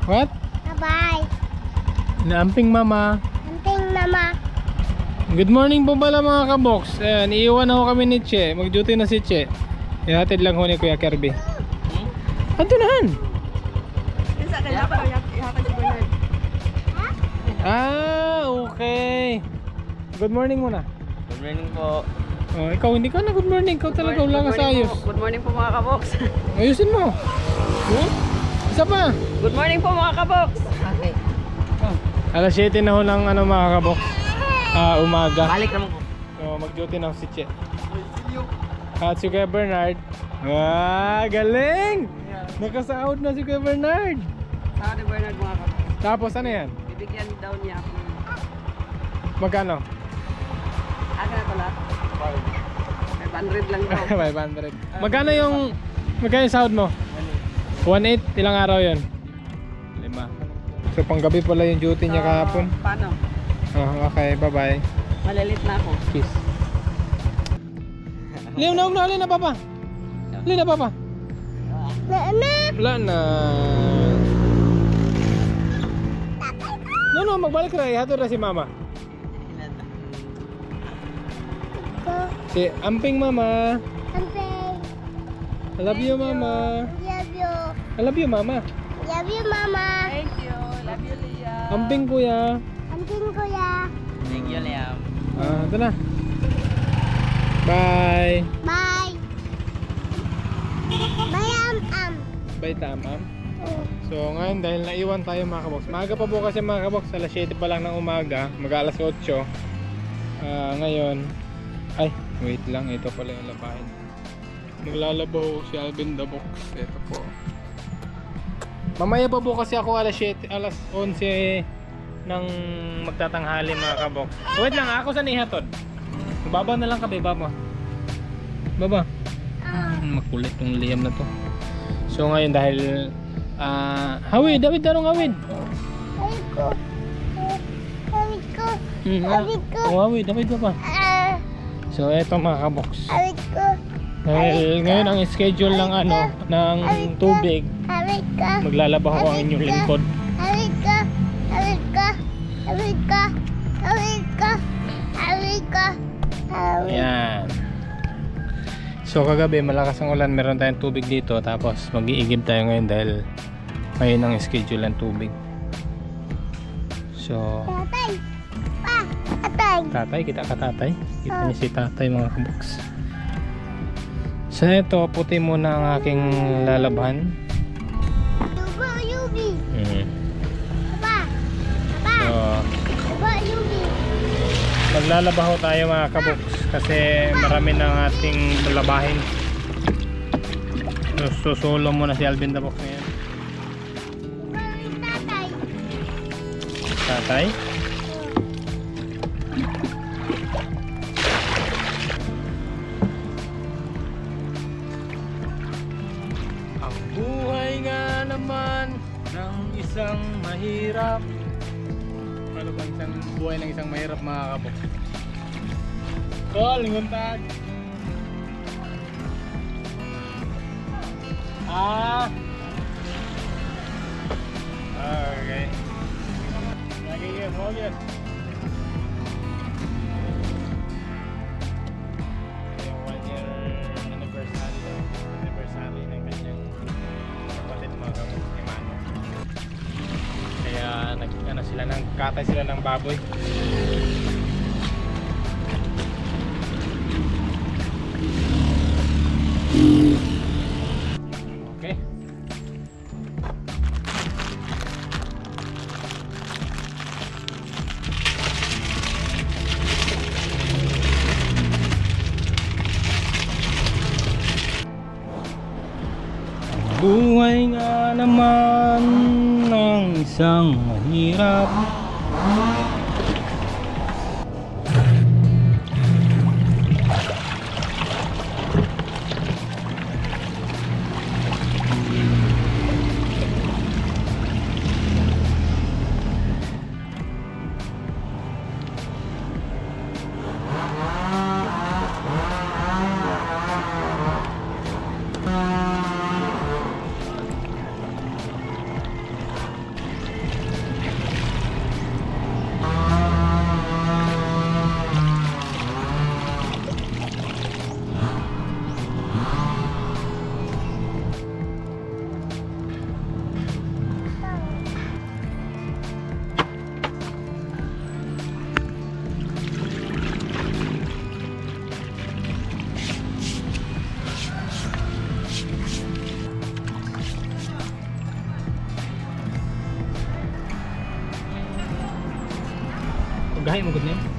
What? Bye-bye. Naamping mama. Amping mama. Good morning po pala mga kabox. Ayan, iiwan na ho kami ni Che. Mag-duty na si Che. Ihatid lang ho ni Kuya Kirby. Ito nahan. Sa kanya pa ihatag si Bernard. Ah, okay. Good morning muna. Good morning po. Oh, ikaw hindi ka na good morning. Ikaw talaga wala ka sa ayos. Good morning po mga kabox. Ayusin mo. Isa pa. Good morning po mga kabox. Okay. Alas 7 na ho ng ano mga kabox. Umaga. Balik naman po. So mag-duty na ho si Che. At si Kuya Bernard. Galing! Nakasahod na si Kuya Bernard. Sa ni Bernard mga kabox. Tapos ano yan? Bibigyan daw niya ako. Magkano? Akin na pala. 500 lang daw. 500. Magkano yung sahod mo? 1.8. Ilang araw yun? 5. So panggabi pala yung duty niya kahapon. Paano? Oh, okay, bye bye. Malalit na ako. Kiss. Liam na, alin na papa? Alin na papa? Wala na. No, magbalik na. Ihatod na si mama. Si Amping mama. Amping. I love you mama. Love you. I love you mama. Love you, mama. Thank you. Love you, Leah. Amping kuya. Amping kuya. Thank you, Liam. Ito na. Bye. Bye. Bye, Bye tamam. So ngayon dahil naiwan tayo mga kabox. Maaga pa bukas yung mga kabox. Alas 7 pa lang ng umaga. Mag-alas 8. Ngayon. Ay, wait lang. Ito pala yung labahin. Maglalabaw si Alvin the Box. Ito po. Mamaya pa bukas ako alas 7, alas 11 ng magtatanghali mga kabox. So wait lang, ako saan ihatod? Baba na lang kami, baba. Baba. Makulit yung Liam na to. So ngayon dahil hawid, David darong hawid. Hawid ko. Hawid ko. Hawid ko. Hawid, David baba. So eto mga kabox. Hawid ko. Dahil ngayon ang schedule ng ng tubig. Hawid ko. Maglalabaw ko ang inyong lingkod. Hawid ko. Hawid ko. Hawid ko. Hawid ko. Hawid ko. Ayan. So kagabi malakas ang ulan, meron tayong tubig dito. Tapos mag-iigib tayo ngayon dahil ngayon ang schedule ng tubig. So Tatay. Pa. Tatay. tatay, kita ka tatay. Kita niyo si tatay mga kabox. So ito, puti muna ang aking lalabhan. Yubo, Yubi. Papa. Papa. So Yubo, Yubi. maglalabaho tayo mga kabox kasi marami ng ating labahin. So susulo muna si Alvin the Box ngayon. Tatay. Tatay? Ang buhay nga naman ng isang mahirap. Ano ba isang buhay ng isang mahirap mga kabox? Tol, linguntag. Okay. Lagi yun, huwag yun. Yung 1-year anniversary ng kanyang kapatid mga kabox ni Mano. Kaya nagkatay sila ng baboy. Okay. Buhay nga naman ng isang mahirap. Gahi mo gud niya.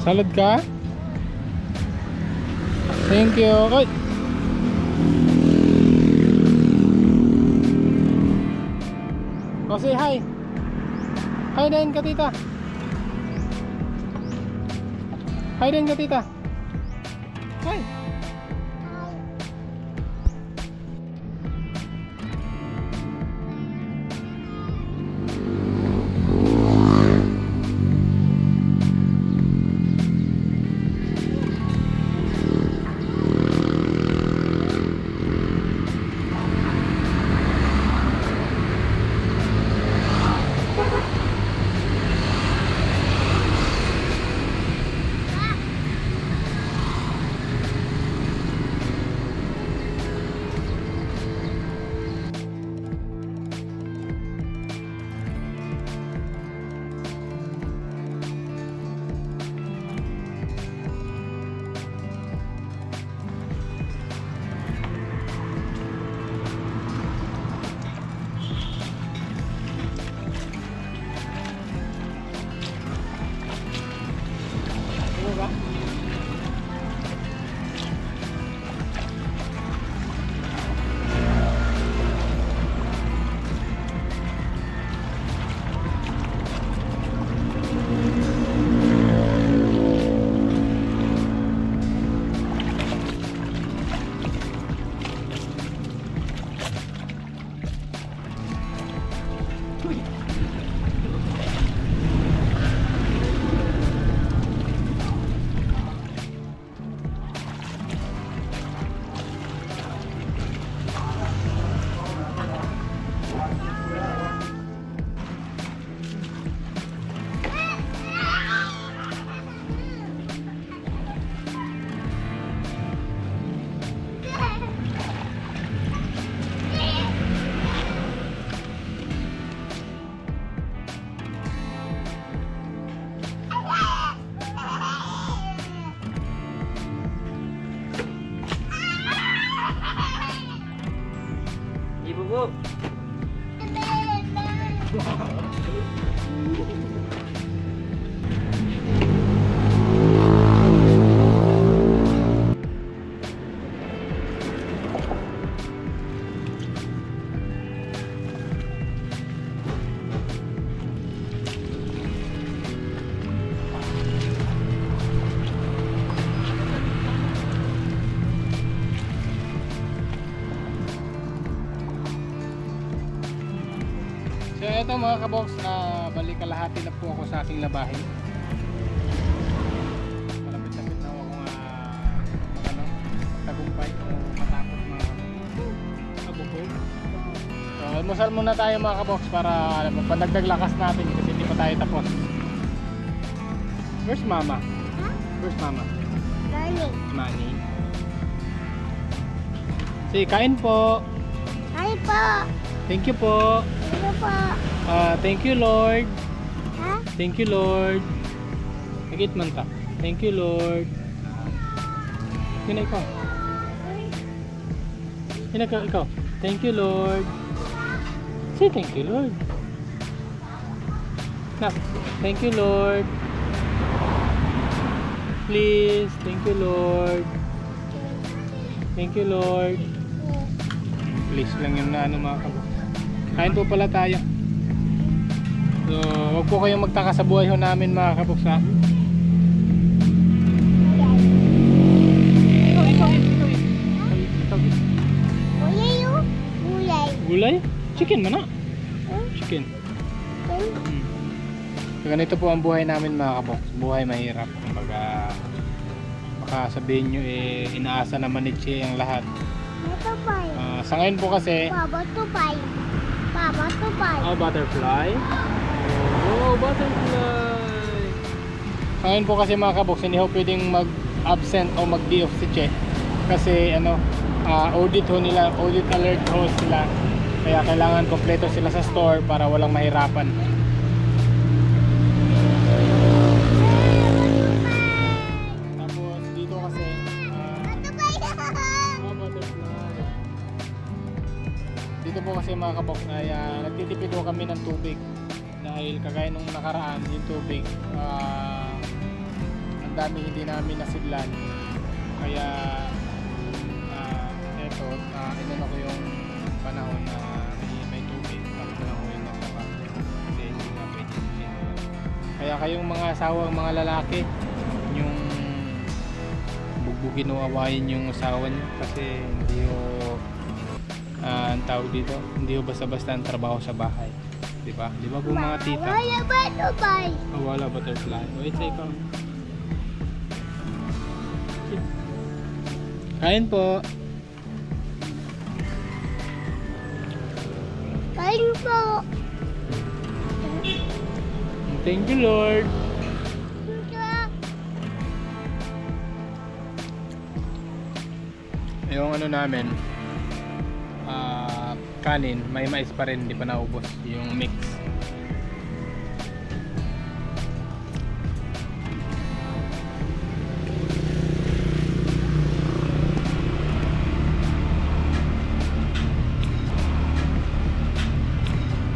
Salad ka? Thank you. Oy. Oh, say hi. Hi din ka tita. Hi din ka tita. Hi. Ibu bu. eto mga kabox, balik kalahati na po ako sa aking labahin. Malapit-lapit na ako tagumpay o matapos mga kabukoy. So almusal muna tayo mga kabox para pandagdag lakas natin kasi hindi pa tayo tapos. Where's mama? Where's mama? Money. Sige, kain po. Hi po. Thank you po. Ano po? Thank you Lord. Ha? Thank you Lord. Nagit man ta. Thank you Lord. Yun ikaw. Yun ikaw. Thank you Lord. Say thank you Lord. Nak, thank you Lord. Please, thank you Lord. Thank you Lord. Please lang yun na mga kabox. Kain po pala tayo. So, wag po kayong magtaka sa buhay ho namin mga kabox ha. Ikaw. Gulay yun? Gulay. Gulay? Chicken man na. Chicken. So, ganito po ang buhay namin mga kabox. Buhay mahirap. Kumbaga, baka sabihin nyo inaasa naman ni Che ang lahat. Ito pa. Sa ngayon po kasi Baba to pay. Baba to pay. oh, butterfly. Oh, butterfly. Sa ngayon po kasi mga kabox, hindi ho pwedeng mag-absent o mag-day off si Che. Kasi audit ho nila, audit alert ho sila. Kaya kailangan kompleto sila sa store para walang mahirapan. Tapos dito kasi dito po kasi mga kabox ay nagtitipid po kami ng tubig dahil kagaya nung nakaraan yung tubig ang dami hindi namin nasidlan kaya eto inano ko yung panahon na may tubig tapos na ako yung naglaba kasi hindi na pwede kaya kayong mga asawang mga lalaki yung bugbugin o awayin yung asawa niyo kasi hindi ang tawag dito, hindi ho basta-basta ang trabaho sa bahay. Diba? Diba po mga tita? Wala ba to pay? Oh, wala butterfly. Wait, say ikaw. Kain po. Kain po. Thank you Lord. Yung ano namin kanin, may mais pa rin, hindi pa naubos yung mix.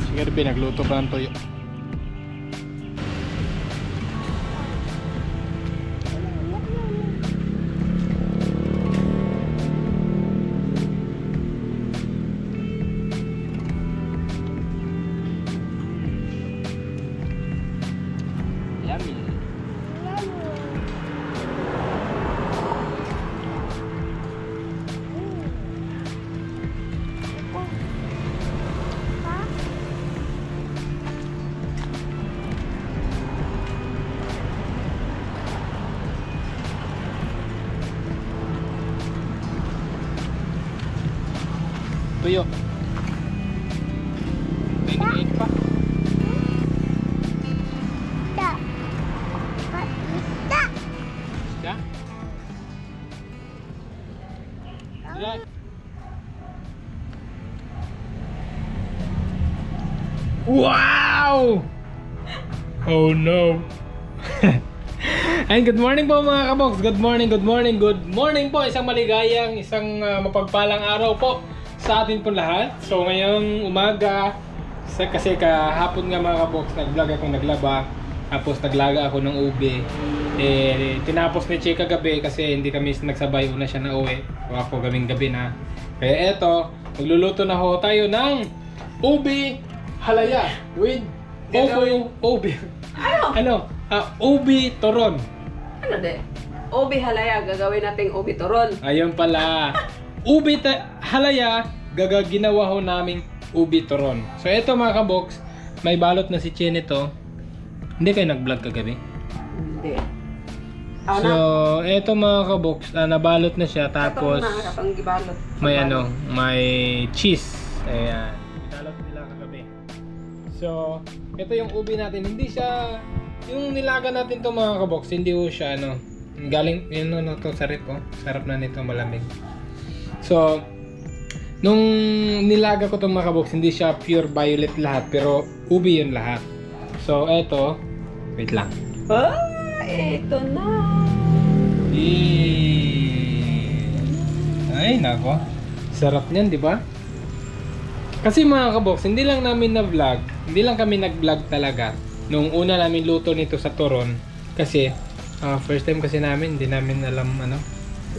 Siguro nagluto pa ng toyo. Tuyo. Mainit pa. Da. Da. Isda? Isda? Wow! Oh no! And good morning po mga kabox. Good morning, good morning, good morning po. Isang maligayang, isang mapagpalang araw po sa atin po lahat. So ngayong umaga, kasi kahapon nga mga kabox, nag-vlog akong naglaba. Tapos naglaga ako ng ube. Tinapos ni Che kagabi kasi hindi kami nagsabay. Una siya na uwi. So ako gabing gabi na. Kaya eto, magluluto na ho tayo ng ube halaya with ube. Ano? Ube toron. Ano de? Ubi halaya, gagawin nating ubi toron. Ayun pala. Halaya, ginawa ho naming ubi toron. So ito mga kabox, may balot na si Che nito. Hindi kayo nag-vlog kagabi? Hindi. So, eto mga kabox, nabalot na siya. Tapos, Katong gibalot. may ano, may cheese. Ayan. Binalot nila kagabi. So, ito yung ubi natin. Hindi siya, yung nilaga natin to mga kabox, hindi ho siya ano, galing, yun ano to sa rep oh. Sarap na nito, malamig. So, nung nilaga ko itong mga kabox, hindi siya pure violet lahat, pero ubi yun lahat. So, eto, wait lang. Ito na. Ay, nako. Sarap niyan, di ba? Kasi mga kabox, hindi lang namin na-vlog, hindi lang kami nag-vlog talaga nung una namin luto nito sa Toron. Kasi, first time kasi namin, hindi namin alam ano.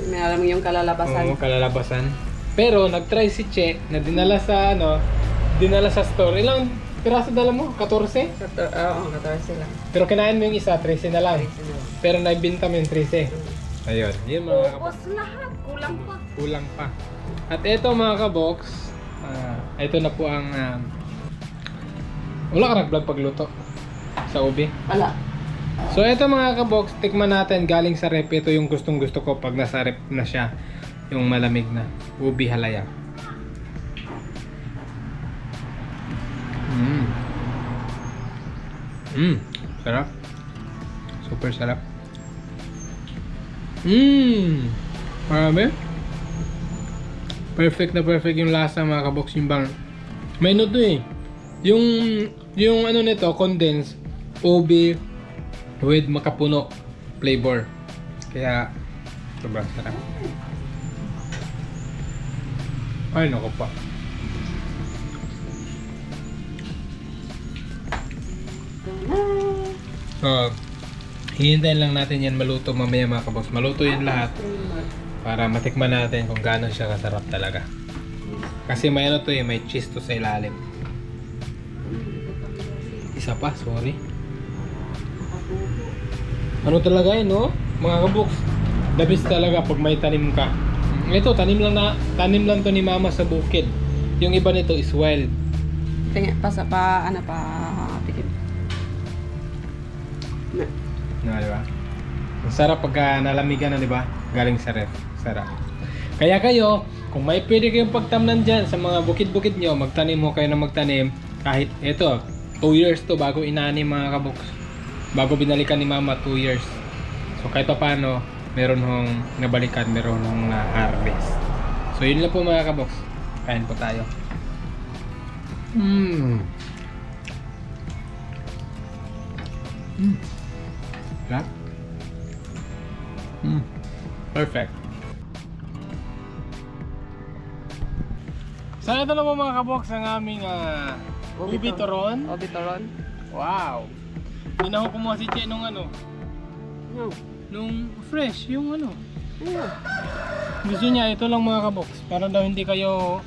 May alam yung kalalabasan. Oo, kalalabasan. Pero, nag-try si Che na dinala sa ano, dinala sa store. Ilang piraso dala mo? 14? Oo, 14 lang. Pero kinain mo yung isa, 13 na lang. Pero naibinta mo yung 13. Ayun, yun mga kabox. Ubos lahat. Kulang pa. Kulang pa. At ito mga kabox, ito na po ang wala ka nag-vlog pagluto sa ubi. Wala. So ito mga kabox, tikman natin galing sa rep. Ito yung gustong gusto ko pag nasa rep na siya, yung malamig na ubi halaya. Sarap. Super sarap. Marami. Perfect na perfect yung lasa mga kabox, yung bang may ano to eh, yung ano nito, condensed ubi with makapuno flavor, kaya sobrang sarap. Ay nako pa. So, hihintayin lang natin yan maluto mamaya mga kabox. Maluto yan lahat para matikman natin kung gaano siya kasarap talaga. Kasi may ano to eh, may cheese to sa ilalim. Isa pa, sorry. Ano talaga yun, no? Mga kabox, the best talaga pag may tanim ka. Ito, tanim lang to ni mama sa bukid. Yung iba nito is wild. Tingnan pa sa pikim. Di ba? Ang sarap pagka nalamigan na, di ba? Galing sa ref. Sarap. Kaya kayo, kung may pwede kayong pagtamnan dyan sa mga bukid-bukid nyo, magtanim mo kayo na magtanim. Kahit ito, 2 years to bago inanim mga kabox. Bago binalikan ni mama, 2 years. So kahit pa paano, meron hong nabalikan, meron hong na-harvest. So yun lang po mga kabox. Kain po tayo. Sarap. Perfect. So ito na po mga kabox ang aming ubi toron. Ubi toron. Wow. Hindi na ako kumuha si Che nung ano. No. Nung fresh, yung ano. Ayun. Gusto niya ito lang mga kabox. Para daw hindi kayo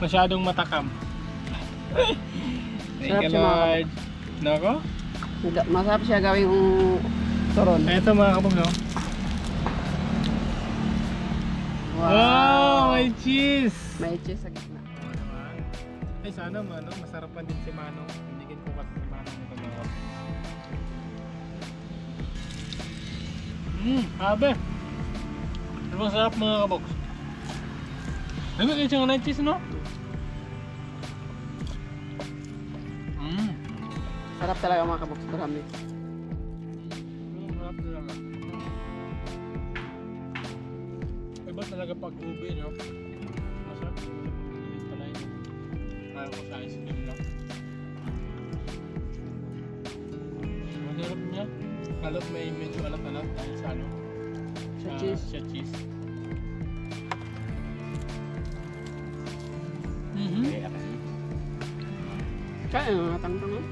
masyadong matakam. Thank you Sarap siya, mga Lord. Nako. Masarap siya gawing toron. Ito mga kabox no. Wow, may cheese. May cheese sa gitna. Ay sana masarap pa din si Manong. Hindi ko kasi si Manong ito mga kabox. Habe. Ano sarap mga kabox. Ay may kaya nga cheese no? Sarap talaga mga kabox. Marami. Sarap talaga. Iba talaga pag ubi no? Masarap. Masarap pala yun. Kaya ko sa ice cream lang. Masarap niya. Alat may medyo alat-alat dahil sa ano? Sa cheese. Sa cheese. Kaya natangtang no?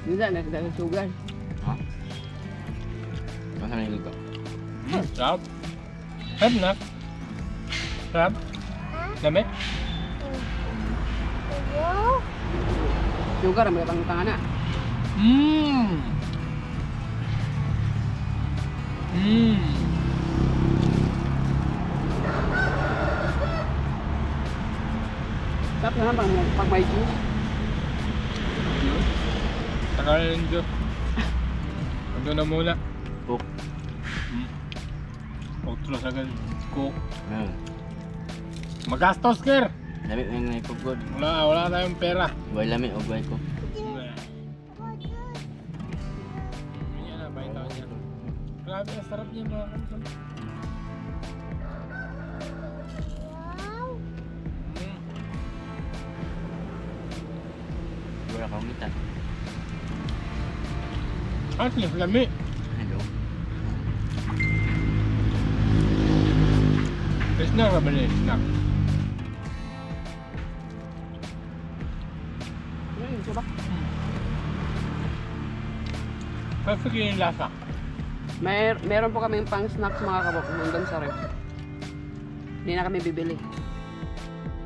Hindi na nagdagang sugar. Ha? Masarap yung luto. Sarap. Sarap na. Sarap. Dami? Sugar ang may pangtangan na. Sarap na pag may juice. Tagal ng Diyos. Ando na muna. Cook. Outro sa cook. Hmm. Magastos, Ker! Lami yung may cook good. Wala tayong pera. Buhay lami o buhay cook. Yan na, bahay taon yan. Grabe, ang sarap niya mga kansan. Wala kang umita. At lami. Hello. Snack na ba niya? Snack. Diba? Perfect yung lasa. Meron po kaming pang snacks mga kabok nandun sa ref. Hindi na kami bibili.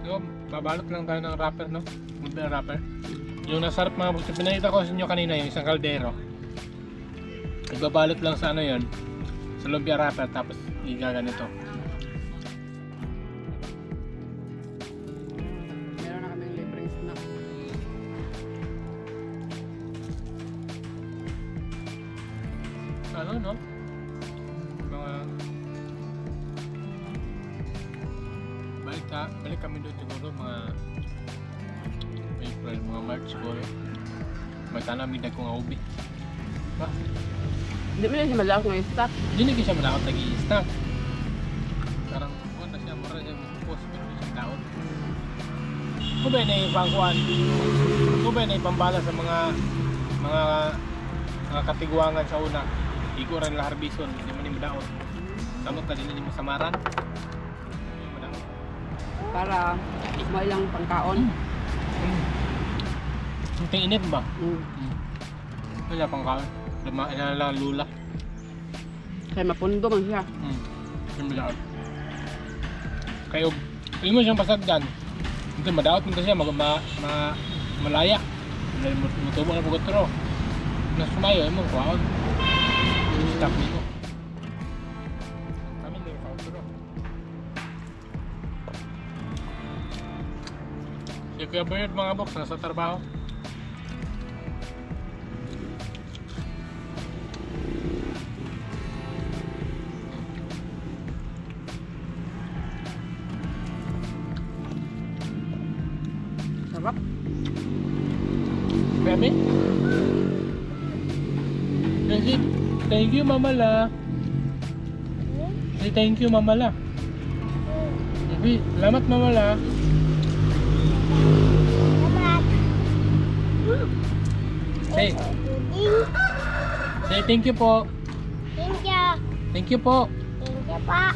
So, babalot lang tayo ng wrapper, no? Munti na wrapper. Yung nasarap mga boss, pinakita ko sa inyo kanina yung isang kaldero. Ibabalot lang sa ano yun, sa lumpia wrapper, tapos igaganito. Meron na kaming libreng snack. Ano, no? Mga... Balik kami doon siguro, mga... April, mga March siguro. Sana may dagkong aubi. Ba? Hindi mo na siya malawak ng stock. Hindi na siya malakot nag-i-stock. Parang kuwan na siya, mura siya magpupos, pero hindi siya daot. Kubay na yung pangkuhan. Kubay na yung pambala sa mga katiguangan sa una. Igo rin la harbison, hindi man yung daot. Samot na din yung masamaran. Hindi mo daot. Para mo ilang pangkaon. Ang init ba? Mm. Wala pang kaon. Ina lang lula. Kaya mapundo man siya. Yung daot. Kayo, pili mo siyang pasagdan. Hindi, madaot mo siya, malaya. Mutubo na pagkotro. Nasumayo, mo kuwaon. Stop nito. Kami hindi ka-outro. Si Kuya Bayard mga box, nasa trabaho. Sarap. Baby? Kasi, thank you Mama La. Say thank you Mama La. Baby, salamat Mama La. Say, say thank you po. Thank you. Thank you po. Thank you, Pa.